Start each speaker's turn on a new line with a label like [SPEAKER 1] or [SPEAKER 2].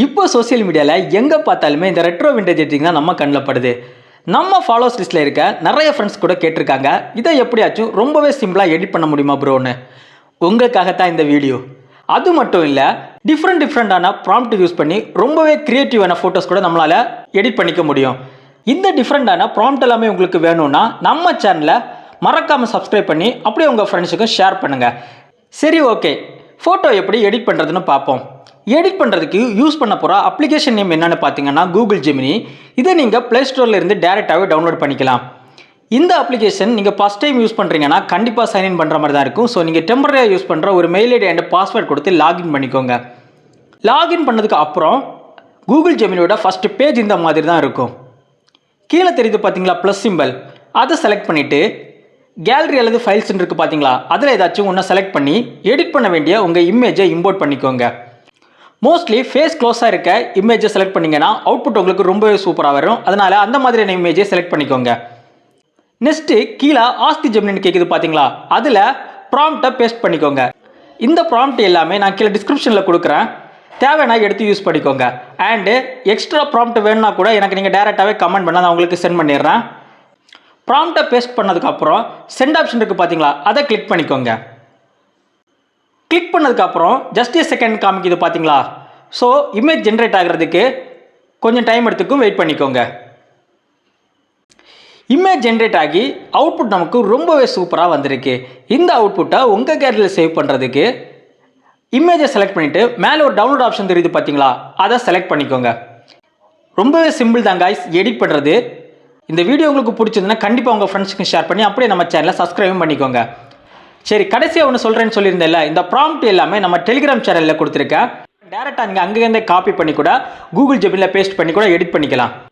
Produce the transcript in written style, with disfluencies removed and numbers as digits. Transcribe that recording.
[SPEAKER 1] இப்போ சோசியல் மீடியாவில் எங்கே பார்த்தாலுமே இந்த ரெட்ரோ விண்டேஜ் எடிட்டிங் தான் நம்ம கண்ணில் படுது. நம்ம ஃபாலோவர்ஸ் லிஸ்ட்டில் இருக்க நிறைய ஃப்ரெண்ட்ஸ் கூட கேட்டிருக்காங்க, இதை எப்படியாச்சும் ரொம்பவே சிம்பிளாக எடிட் பண்ண முடியுமா ப்ரோன்னு. உங்களுக்காகத்தான் இந்த வீடியோ. அது மட்டும் இல்லை, டிஃப்ரெண்டான ப்ராம்ப்ட் யூஸ் பண்ணி ரொம்பவே க்ரியேட்டிவான ஃபோட்டோஸ் கூட நம்மளால் எடிட் பண்ணிக்க முடியும். இந்த டிஃப்ரெண்டான ப்ராம்ப்ட் எல்லாமே உங்களுக்கு வேணும்னா நம்ம சேனலை மறக்காமல் சப்ஸ்கிரைப் பண்ணி அப்படியே உங்கள் ஃப்ரெண்ட்ஸுக்கும் ஷேர் பண்ணுங்கள். சரி, ஓகே, ஃபோட்டோ எப்படி எடிட் பண்ணுறதுன்னு பார்ப்போம். எடிட் பண்ணுறதுக்கு யூஸ் பண்ண போகிற அப்ளிகேஷன் நேம் என்னென்னு பார்த்தீங்கன்னா கூகுள் ஜெமினி. இதை நீங்கள் ப்ளே ஸ்டோர்லேருந்து டேரெக்டாகவே டவுன்லோட் பண்ணிக்கலாம். இந்த அப்ளிகேஷன் நீங்கள் ஃபஸ்ட் டைம் யூஸ் பண்ணுறீங்கன்னா கண்டிப்பாக சைன்இன் பண்ணுற மாதிரி தான் இருக்கும். ஸோ நீங்கள் டெம்பரரியாக யூஸ் பண்ணுற ஒரு மெயில் ஐடி அண்ட் பாஸ்வேர்ட் கொடுத்து லாகின் பண்ணிக்கோங்க. லாகின் பண்ணதுக்கு அப்புறம் கூகுள் ஜெமினியோட ஃபஸ்ட்டு பேஜ் இந்த மாதிரி தான் இருக்கும். கீழே தெரியுது பார்த்தீங்களா ப்ளஸ் சிம்பிள், அதை செலக்ட் பண்ணிவிட்டு கேலரி அல்லது ஃபைல்ஸ்ன்னு இருக்குது பார்த்தீங்களா, அதில் ஏதாச்சும் ஒன்று செலக்ட் பண்ணி எடிட் பண்ண வேண்டிய உங்கள் இமேஜை இம்போர்ட் பண்ணிக்கோங்க. மோஸ்ட்லி ஃபேஸ் க்ளோஸாக இருக்க இமேஜை செலக்ட் பண்ணிங்கன்னா அவுட்புட் உங்களுக்கு ரொம்பவே சூப்பராக வரும். அதனால் அந்த மாதிரியான இமேஜை செலக்ட் பண்ணிக்கோங்க. நெக்ஸ்ட்டு கீழே ஆஸ்தி ஜெமினின்னு கேட்குது பார்த்தீங்களா, அதில் ப்ராம்ப்டை பேஸ்ட் பண்ணிக்கோங்க. இந்த ப்ராம்ப்ட் எல்லாமே நான் கீழே டிஸ்கிரிப்ஷனில் கொடுக்குறேன், தேவைன்னா எடுத்து யூஸ் பண்ணிக்கோங்க. அண்டு எக்ஸ்ட்ரா ப்ராம்ப்ட் வேணும்னா கூட எனக்கு நீங்கள் டேரெக்டாகவே கமெண்ட் பண்ணால் நான் உங்களுக்கு சென்ட் பண்ணிடுறேன். ப்ராம்ப்டை பேஸ்ட் பண்ணதுக்கப்புறம் சென்ட் ஆப்ஷன் இருக்குது பார்த்தீங்களா, அதை கிளிக் பண்ணிக்கோங்க. கிளிக் பண்ணதுக்கப்புறம் ஜஸ்ட் ஏ செகண்ட் காமிக்குது பார்த்தீங்களா. ஸோ இமேஜ் ஜென்ரேட் ஆகிறதுக்கு கொஞ்சம் டைம் எடுத்துக்கும், வெயிட் பண்ணிக்கோங்க. இமேஜ் ஜென்ரேட் ஆகி அவுட்புட் நமக்கு ரொம்பவே சூப்பராக வந்திருக்கு. இந்த அவுட்புட்டை உங்கள் கேலரியில் சேவ் பண்ணுறதுக்கு இமேஜை செலக்ட் பண்ணிவிட்டு மேலே ஒரு டவுன்லோட் ஆப்ஷன் தெரியுது பார்த்தீங்களா, அதை செலக்ட் பண்ணிக்கோங்க. ரொம்பவே சிம்பிள் தான் காய்ஸ் எடிட் பண்ணுறது. இந்த வீடியோ உங்களுக்கு பிடிச்சிருந்ததுன்னா கண்டிப்பாக உங்கள் ஃப்ரெண்ட்ஸுக்கு ஷேர் பண்ணி அப்படியே நம்ம சேனலை சப்ஸ்கிரைபும் பண்ணிக்கோங்க. சரி, கடைசியாக ஒன்று சொல்கிறேன்னு சொல்லியிருந்தேன்ல, இந்த ப்ராம்ப்ட் எல்லாமே நம்ம டெலிகிராம் சேனலில் கொடுத்துருக்கேன். டேரெக்டாக நீங்கள் அங்கேருந்தே காப்பி பண்ணி கூட கூகுள் ஜெமினியில் பேஸ்ட் பண்ணி கூட எடிட் பண்ணிக்கலாம்.